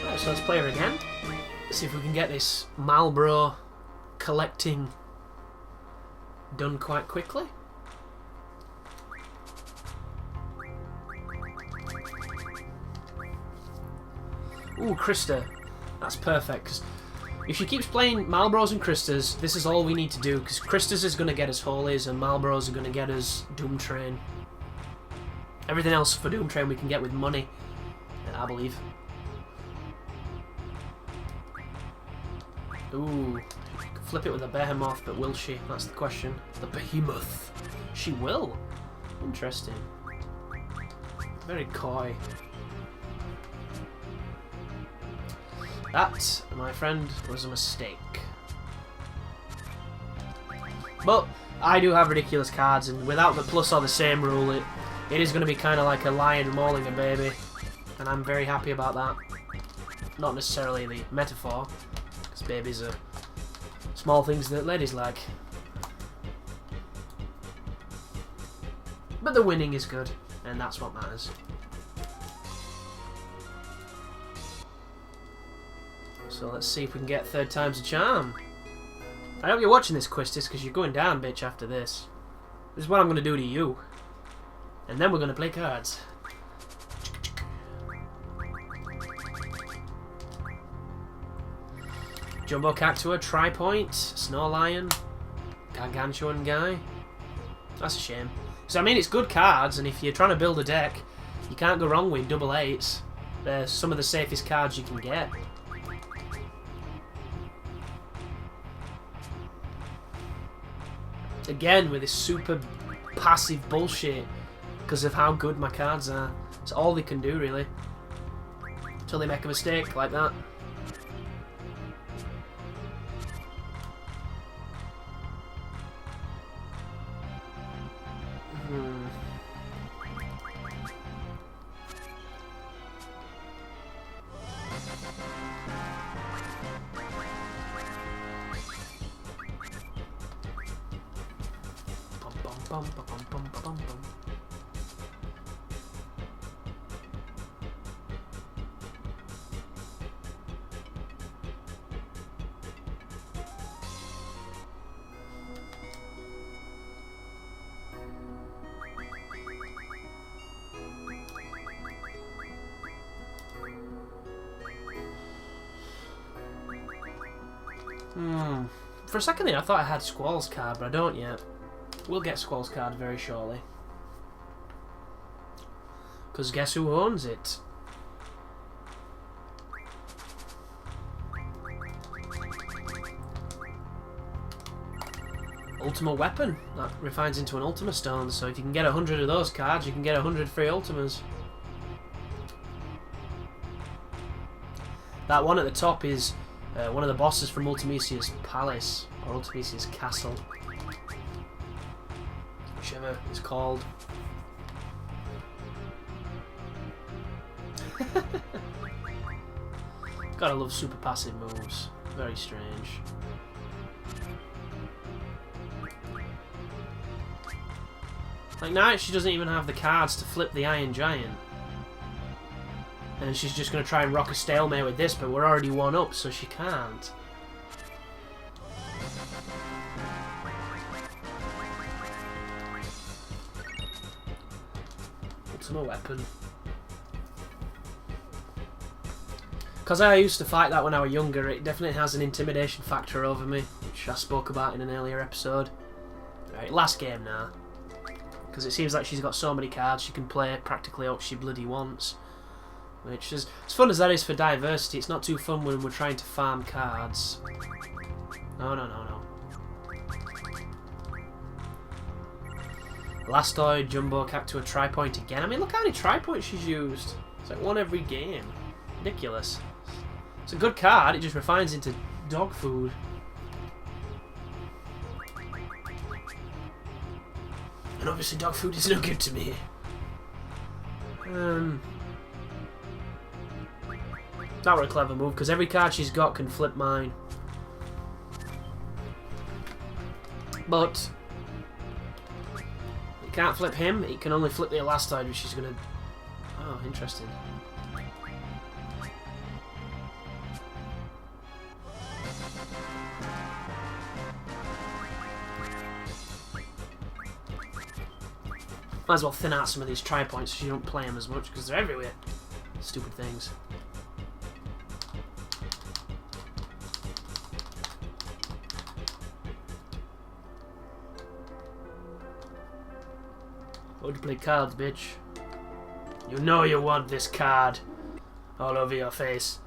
Right, so let's play her again. Let's see if we can get this Marlboro collecting done quite quickly. Ooh, Krista. That's perfect, because if she keeps playing Marlboros and Kristas, this is all we need to do, because Kristas is going to get us Holies and Marlboros are going to get us Doom Train. Everything else for Doom Train we can get with money, I believe. Ooh, flip it with a behemoth, but will she? That's the question. The behemoth. She will. Interesting. Very coy. That, my friend, was a mistake. But I do have ridiculous cards, and without the plus or the same rule, it is going to be kind of like a lion mauling a baby, and I'm very happy about that. Not necessarily the metaphor, because babies are small things that ladies like. But the winning is good, and that's what matters. So let's see if we can get third time's a charm. I hope you're watching this, Quistis, because you're going down, bitch, after this. This is what I'm going to do to you. And then we're going to play cards. Jumbo Cactua, Tri-Point, Snow Lion, Gargantuan Guy. That's a shame. So, I mean, it's good cards, and if you're trying to build a deck, you can't go wrong with double eights. They're some of the safest cards you can get. Again, with this super passive bullshit because of how good my cards are. It's all they can do, really. Until they make a mistake like that. Bum, bum, bum, bum, bum, bum. For a second there, I thought I had Squall's card, but I don't yet. We'll get Squall's card very shortly. Because guess who owns it? Ultima Weapon. That refines into an Ultima Stone, so if you can get 100 of those cards, you can get 100 free Ultimas. That one at the top is one of the bosses from Ultimisia's Palace, or Ultimisia's Castle. Whichever it's called. Gotta love super passive moves. Very strange. Like now she doesn't even have the cards to flip the Iron Giant. And she's just going to try and rock a stalemate with this, but we're already one up, so she can't. Ultima Weapon. Because I used to fight that when I was younger, it definitely has an intimidation factor over me, which I spoke about in an earlier episode. Right, last game now. Because it seems like she's got so many cards she can play practically what she bloody wants. Which is, as fun as that is for diversity, it's not too fun when we're trying to farm cards. No, no, no, no. Blastoid, Jumbo Cactua, Tri-Point again. I mean, look how many Tri-Points she's used. It's like one every game. Ridiculous. It's a good card, it just refines into dog food. And obviously dog food is no good to me. That were a clever move, because every card she's got can flip mine. Can't flip him. It can only flip the elastoid, which is gonna... Oh, interesting. Might as well thin out some of these tri-points so you don't play them as much, because they're everywhere. Stupid things. Why would you play cards, bitch? You know you want this card all over your face.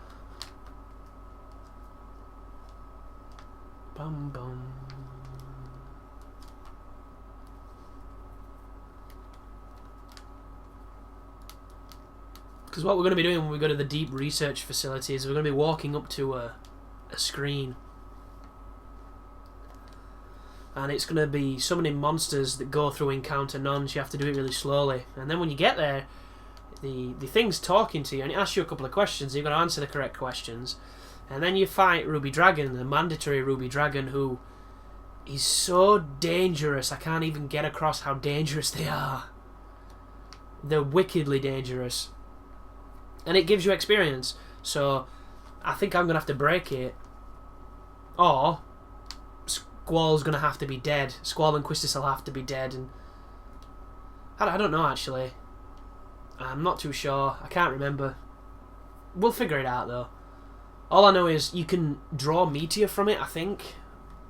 Bum bum. Because what we're going to be doing when we go to the deep research facility is we're going to be walking up to a screen. And it's going to be summoning monsters that go through encounter none, so you have to do it really slowly. And then when you get there, the thing's talking to you, and it asks you a couple of questions, and you've got to answer the correct questions. And then you fight Ruby Dragon, the mandatory Ruby Dragon, who is so dangerous, I can't even get across how dangerous they are. They're wickedly dangerous. And it gives you experience, so I think I'm going to have to break it. Or Squall's going to have to be dead. Squall and Quistis will have to be dead. And I don't know, actually. I'm not too sure. I can't remember. We'll figure it out, though. All I know is you can draw Meteor from it, I think.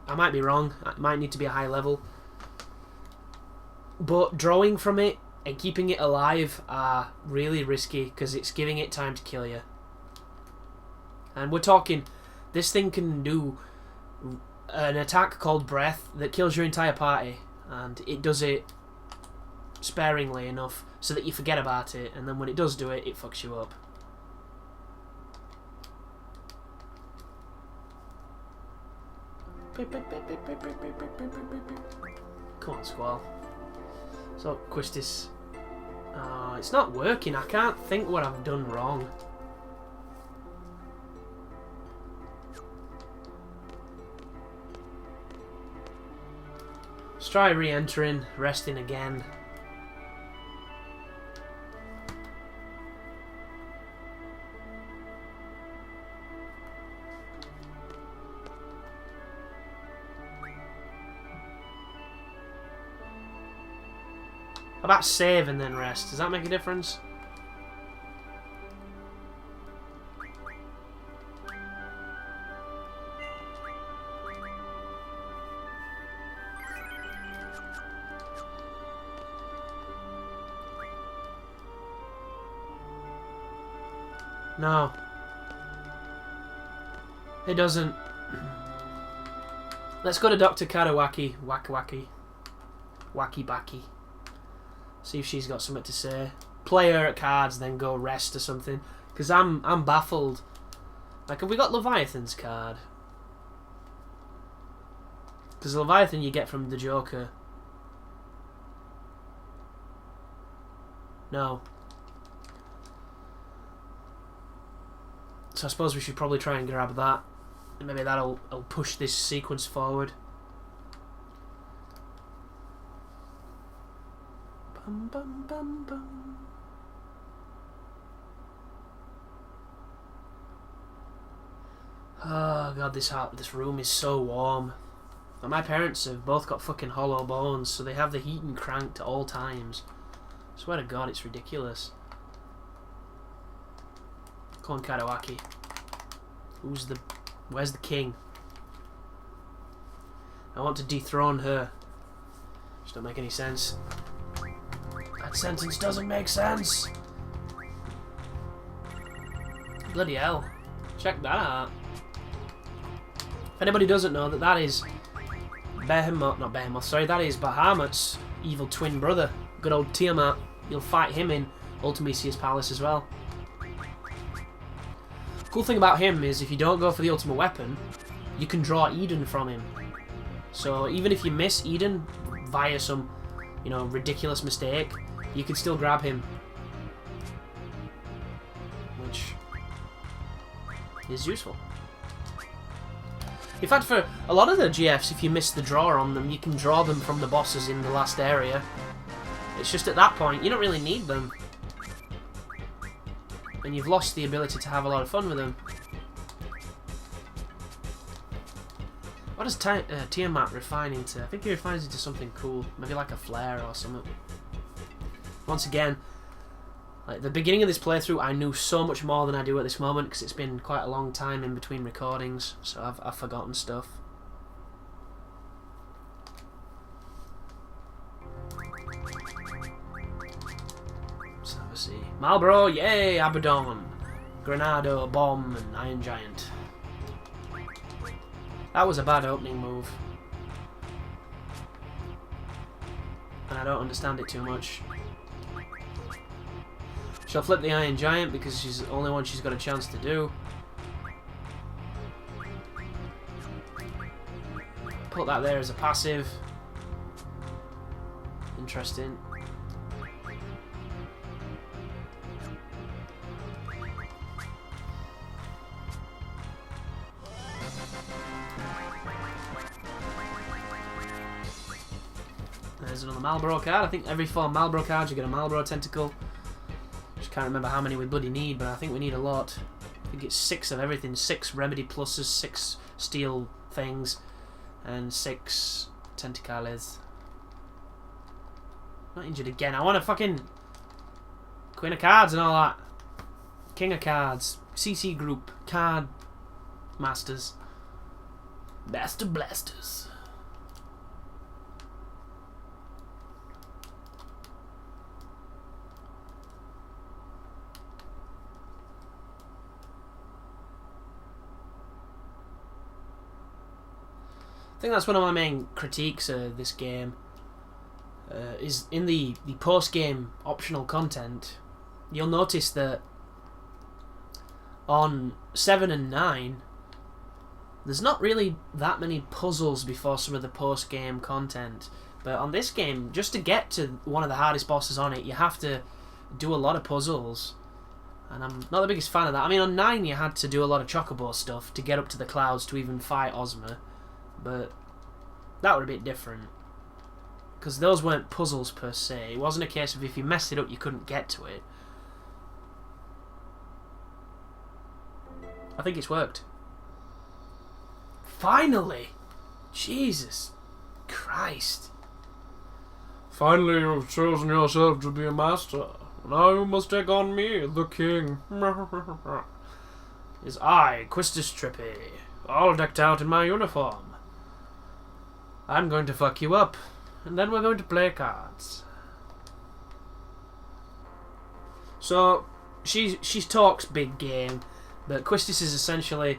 I might be wrong. It might need to be a high level. But drawing from it and keeping it alive are really risky because it's giving it time to kill you. And we're talking, this thing can do an attack called Breath that kills your entire party, and it does it sparingly enough so that you forget about it, and then when it does do it, it fucks you up. Come on, Squall. So, Quistis. It's not working. I can't think what I've done wrong. Let's try re-entering, resting again. How about save and then rest? Does that make a difference? No. It doesn't. Let's go to Dr. Kadawaki. Wacky Backy. See if she's got something to say. Play her at cards, then go rest or something. Because I'm baffled. Like, have we got Leviathan's card? Because Leviathan you get from the Joker. No. So I suppose we should probably try and grab that. And maybe that'll push this sequence forward. Bum, bum, bum, bum. Oh god, this room is so warm. And my parents have both got fucking hollow bones, so they have the heating cranked at all times. I swear to god, it's ridiculous. Come on, Kadawaki. Where's the king? I want to dethrone her. Just don't make any sense. That sentence doesn't make sense. Bloody hell. Check that out. If anybody doesn't know, that is that is Bahamut's evil twin brother. Good old Tiamat. You'll fight him in Ultimisia's Palace as well. Cool thing about him is if you don't go for the ultimate weapon, you can draw Eden from him. So even if you miss Eden via some, ridiculous mistake, you can still grab him. Which is useful. In fact, for a lot of the GFs, if you miss the draw on them, you can draw them from the bosses in the last area. It's just at that point, you don't really need them. And you've lost the ability to have a lot of fun with them. What does Tiamat refine into? I think he refines into something cool. Maybe like a flare or something. Once again, like the beginning of this playthrough, I knew so much more than I do at this moment because it's been quite a long time in between recordings, so I've forgotten stuff. So let's see. Marlboro, yay! Abaddon, Granado, Bomb, and Iron Giant. That was a bad opening move. And I don't understand it too much. She'll flip the Iron Giant because she's the only one she's got a chance to do. Put that there as a passive. Interesting. There's another Marlboro card. I think every 4 Marlboro cards you get a Marlboro tentacle. Just can't remember how many we bloody need, but I think we need a lot. I think it's 6 of everything. 6 remedy pluses, 6 steel things, and 6 tentacles. Not injured again. I want a fucking Queen of Cards and all that. King of Cards. CC group. Card masters. Master blasters. I think that's one of my main critiques of this game. Is in the post-game optional content, you'll notice that on 7 and 9, there's not really that many puzzles before some of the post-game content. But on this game, just to get to one of the hardest bosses on it, you have to do a lot of puzzles. And I'm not the biggest fan of that. I mean, on 9 you had to do a lot of Chocobo stuff to get up to the clouds to even fight Ozma. But that were a bit different. Because those weren't puzzles per se. It wasn't a case of if you messed it up you couldn't get to it. I think it's worked. Finally! Jesus Christ. Finally you've chosen yourself to be a master. Now you must take on me, the king. Is I, Quistis Trippy, all decked out in my uniform. I'm going to fuck you up, and then we're going to play cards. So, she talks big game, but Quistis is essentially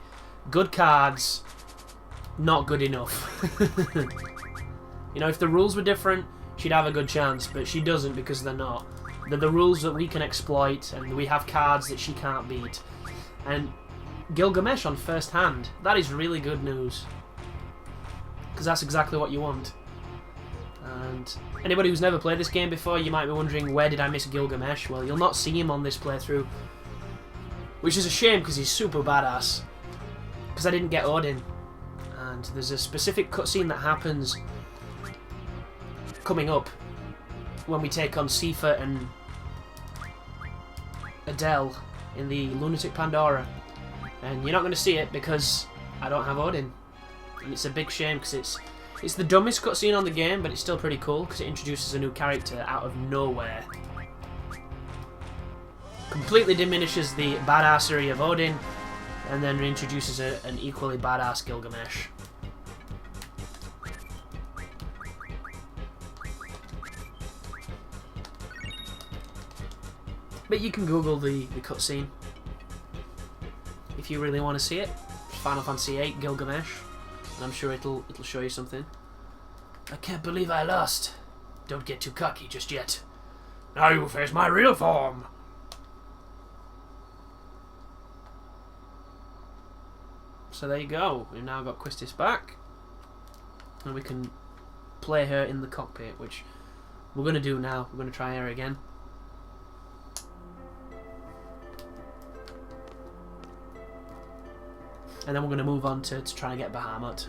good cards, not good enough. You know, if the rules were different, she'd have a good chance, but she doesn't because they're not. They're the rules that we can exploit, and we have cards that she can't beat. And Gilgamesh on first hand, that is really good news. Because that's exactly what you want. And anybody who's never played this game before, you might be wondering, where did I miss Gilgamesh? Well, you'll not see him on this playthrough. Which is a shame, because he's super badass. Because I didn't get Odin. And there's a specific cutscene that happens coming up when we take on Sifa and Adele in the Lunatic Pandora. And you're not going to see it because I don't have Odin. And it's a big shame because it's the dumbest cutscene on the game, but it's still pretty cool because it introduces a new character out of nowhere. Completely diminishes the badassery of Odin, and then introduces an equally badass Gilgamesh. But you can Google the cutscene if you really want to see it. Final Fantasy VIII Gilgamesh, and I'm sure it'll show you something. I can't believe I lost. Don't get too cocky just yet. Now you face my real form. So there you go. We've now got Quistis back, and we can play her in the cockpit, which we're going to do now. We're going to try her again. And then we're going to move on to try and get Bahamut.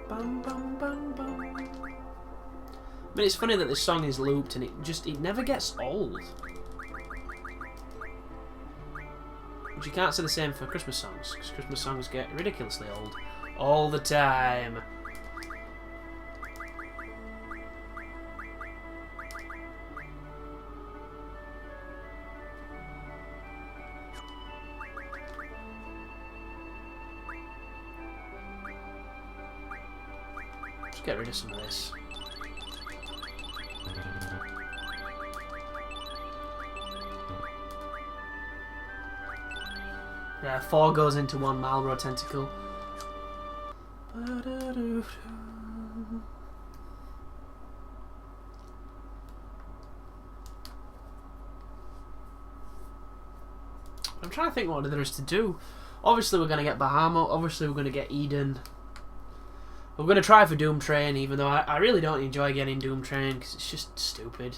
Bum, bum, bum, bum. I mean, it's funny that this song is looped and it never gets old. But you can't say the same for Christmas songs, because Christmas songs get ridiculously old all the time. Let's get rid of some of this. Yeah, 4 goes into 1 Malboro tentacle. I'm trying to think what there is to do. Obviously we're going to get Bahamut, obviously we're going to get Eden. We're going to try for Doom Train, even though I really don't enjoy getting Doom Train, because it's just stupid.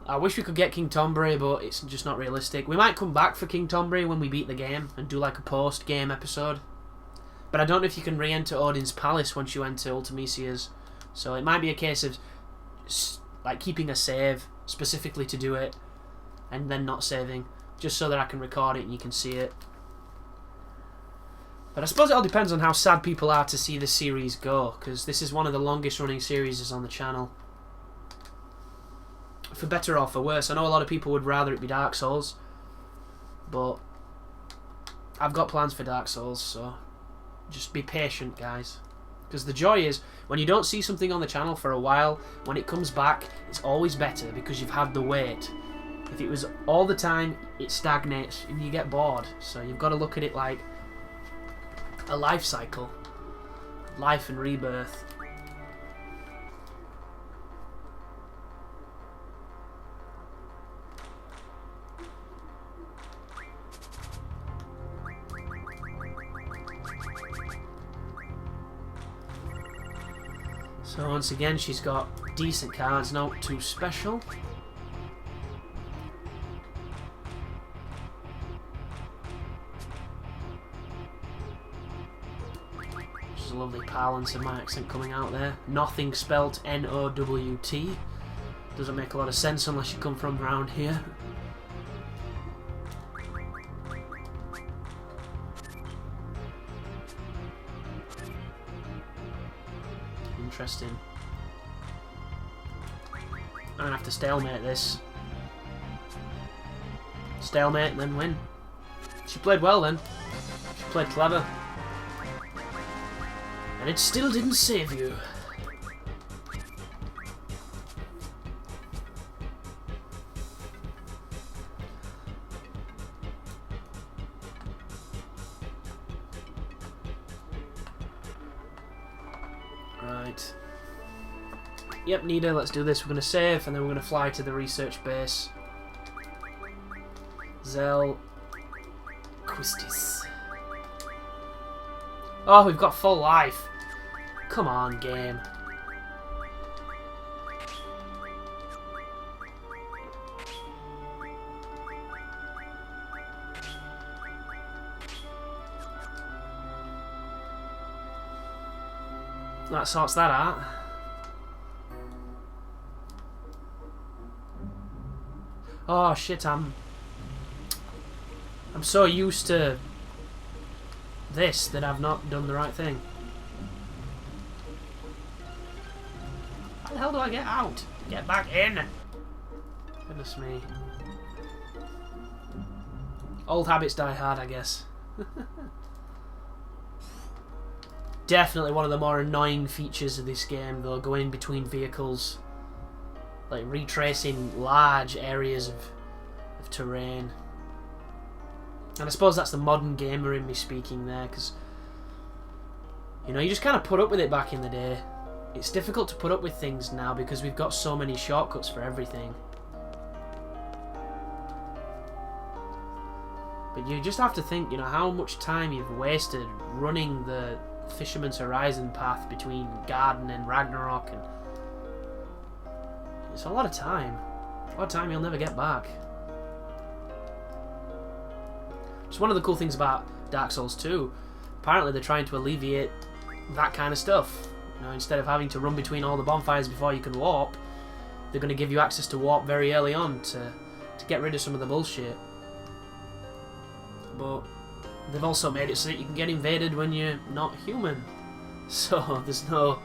I wish we could get King Tombury, but it's just not realistic. We might come back for King Tombury when we beat the game, and do like a post-game episode. But I don't know if you can re-enter Odin's Palace once you enter Ultimisia's. So it might be a case of like keeping a save specifically to do it, and then not saving, just so that I can record it and you can see it. But I suppose it all depends on how sad people are to see this series go, because this is one of the longest running series on the channel. For better or for worse. I know a lot of people would rather it be Dark Souls, but I've got plans for Dark Souls, so just be patient, guys. Because the joy is, when you don't see something on the channel for a while, when it comes back, it's always better because you've had the wait. If it was all the time, it stagnates and you get bored. So you've got to look at it like a life cycle. Life and rebirth. So once again, she's got decent cards, not too special. Just a lovely balance of my accent coming out there. Nothing spelt N-O-W-T. Doesn't make a lot of sense unless you come from around here. Interesting. I'm gonna have to stalemate this. Stalemate and then win. She played well then. She played clever. And it still didn't save you. Right. Yep, Nida, let's do this. We're going to save, and then we're going to fly to the research base. Zel Quistis. Oh, we've got full life. Come on, game. That sorts that out. Oh shit, I'm so used to this that I've not done the right thing. How the hell do I get out? Get back in! Goodness me. Old habits die hard, I guess. Definitely one of the more annoying features of this game, though, going between vehicles. Like retracing large areas of terrain. And I suppose that's the modern gamer in me speaking there, because, you know, you just kind of put up with it back in the day. It's difficult to put up with things now because we've got so many shortcuts for everything. But you just have to think, you know, how much time you've wasted running the Fisherman's Horizon path between Garden and Ragnarok, and it's a lot of time. A lot of time you'll never get back. It's one of the cool things about Dark Souls 2. Apparently they're trying to alleviate that kind of stuff. You know, instead of having to run between all the bonfires before you can warp, they're going to give you access to warp very early on to get rid of some of the bullshit. But they've also made it so that you can get invaded when you're not human. So there's no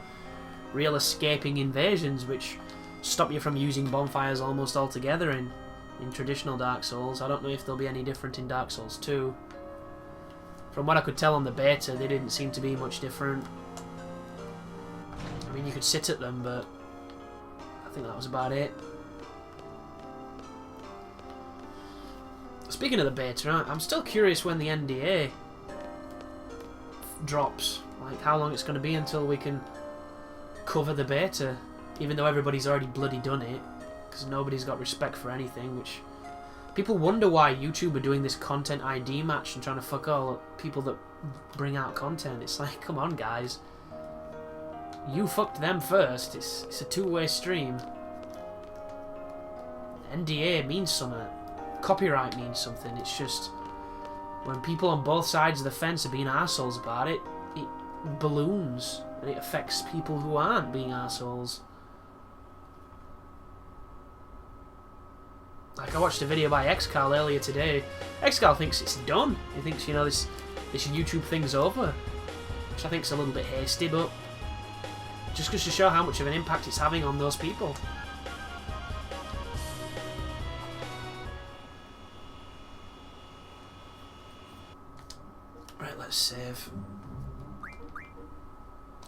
real escaping invasions, which stop you from using bonfires almost altogether in traditional Dark Souls. I don't know if they'll be any different in Dark Souls 2. From what I could tell on the beta, they didn't seem to be much different. I mean, you could sit at them, but I think that was about it. Speaking of the beta, I'm still curious when the NDA drops. Like, how long it's going to be until we can cover the beta, even though everybody's already bloody done it, because nobody's got respect for anything, which... People wonder why YouTube are doing this content ID match and trying to fuck all people that bring out content. It's like, come on, guys. You fucked them first. It's a two-way stream. NDA means something. Copyright means something. It's just... when people on both sides of the fence are being assholes about it, it balloons. And it affects people who aren't being assholes. Like, I watched a video by XCal earlier today. XCal thinks it's done. He thinks, you know, this YouTube thing's over. Which I think's a little bit hasty, but just goes to show how much of an impact it's having on those people. Right, let's save.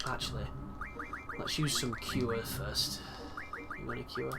Actually, let's use some cure first. You want a cure?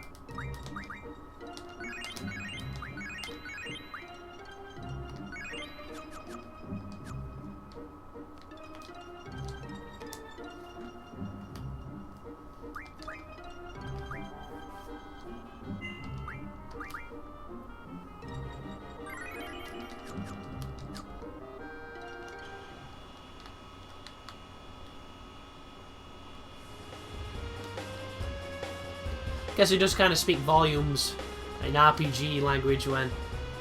Guess it does kind of speak volumes in RPG language when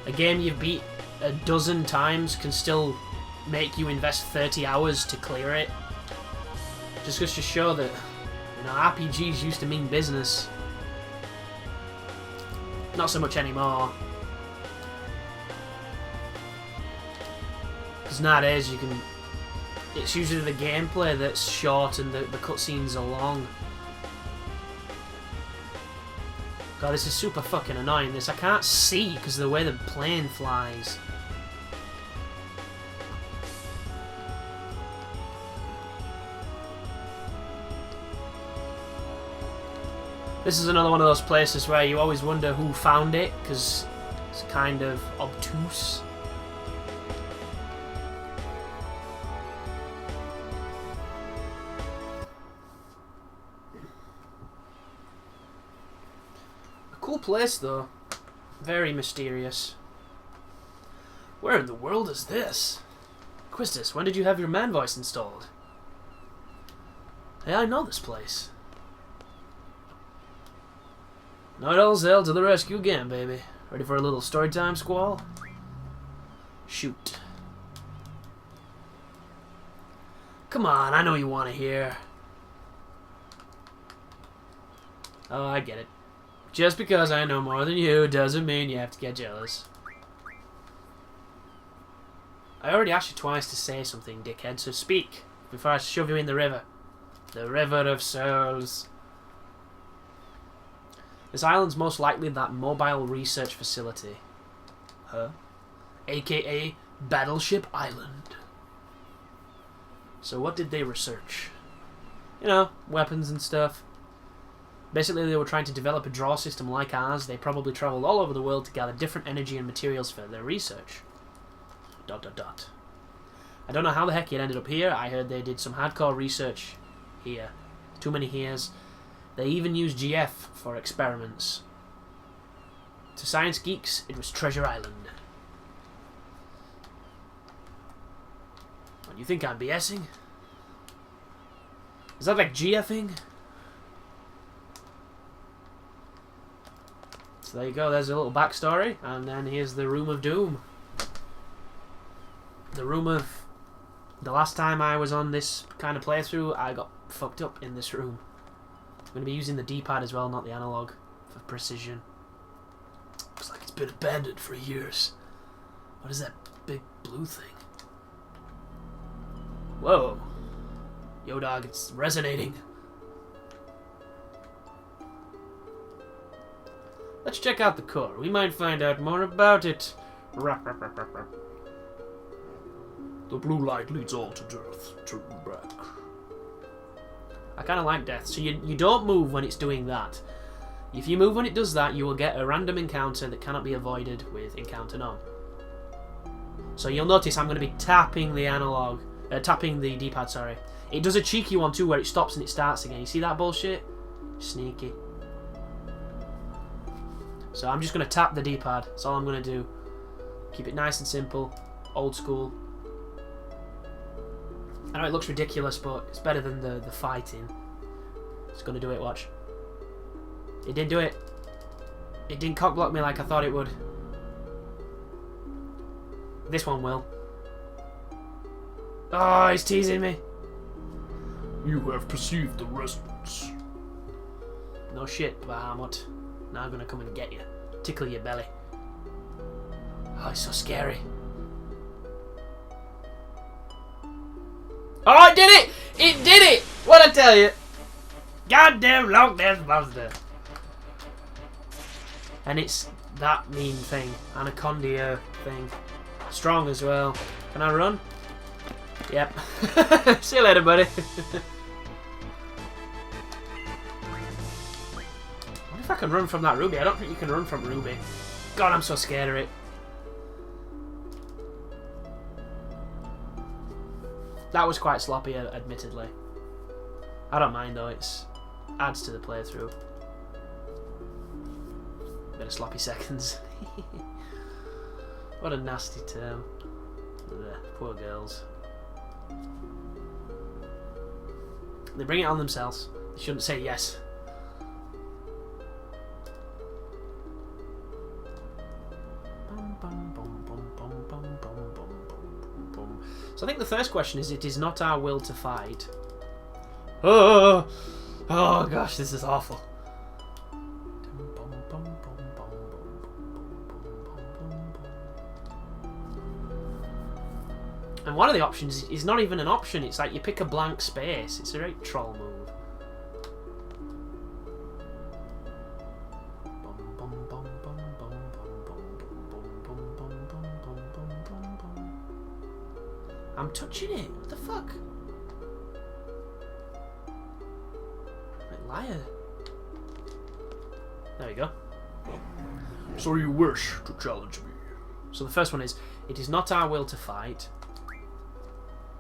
a game you've beat a dozen times can still make you invest 30 hours to clear it. Just goes to show that, you know, RPGs used to mean business. Not so much anymore. Because nowadays you can... it's usually the gameplay that's short and the cutscenes are long. God, this is super fucking annoying. This I can't see because of the way the plane flies. This is another one of those places where you always wonder who found it because it's kind of obtuse. Cool place though. Very mysterious. Where in the world is this? Quistis, when did you have your man voice installed? Hey, I know this place. Night Owl Zell to the rescue again, baby. Ready for a little story time, Squall? Shoot. Come on, I know you want to hear. Oh, I get it. Just because I know more than you doesn't mean you have to get jealous. I already asked you twice to say something, dickhead, so speak before I shove you in the river. The River of Souls. This island's most likely that mobile research facility. Huh? AKA Battleship Island. So what did they research? You know, weapons and stuff. Basically, they were trying to develop a draw system like ours. They probably travelled all over the world to gather different energy and materials for their research. ... I don't know how the heck it ended up here. I heard they did some hardcore research here. Too many heres. They even used GF for experiments. To science geeks, it was Treasure Island. What, you think I'm BSing? Is that like GFing? So there you go, there's a little backstory, and then here's the Room of Doom. the room of... The last time I was on this kind of playthrough, I got fucked up in this room. I'm going to be using the D-pad as well, not the analog, for precision. Looks like it's been abandoned for years. What is that big blue thing? Whoa. Yo, dog, it's resonating. Let's check out the core. We might find out more about it. The blue light leads all to death. Turn back. I kind of like death. So you don't move when it's doing that. If you move when it does that, you will get a random encounter that cannot be avoided with encounter none. So you'll notice I'm going to be tapping the analog, tapping the D-pad, sorry. It does a cheeky one too where it stops and it starts again. You see that bullshit? Sneaky. So I'm just going to tap the D-pad. That's all I'm going to do. Keep it nice and simple. Old school. I know it looks ridiculous, but it's better than the fighting. It's going to do it, watch. It didn't do it. It didn't cockblock me like I thought it would. This one will. Oh, he's teasing me. You have perceived the resonance. No shit, Bahamut. Now I'm gonna come and get you. Tickle your belly. Oh, it's so scary. Oh, it did it! It did it! What'd I tell you? Goddamn Loch Ness Monster. And it's that mean thing. Anaconda thing. Strong as well. Can I run? Yep. See you later, buddy. What if I can run from that ruby? I don't think you can run from ruby. God, I'm so scared of it. That was quite sloppy, admittedly. I don't mind though, it adds to the playthrough. Bit of sloppy seconds. What a nasty term. Ugh, poor girls. They bring it on themselves. They shouldn't say yes. So I think the first question is, it is not our will to fight. Oh gosh, this is awful. And one of the options is not even an option, it's like you pick a blank space. It's a very troll move. I'm touching it. What the fuck? Like liar. There we go. So you wish to challenge me? So the first one is, it is not our will to fight.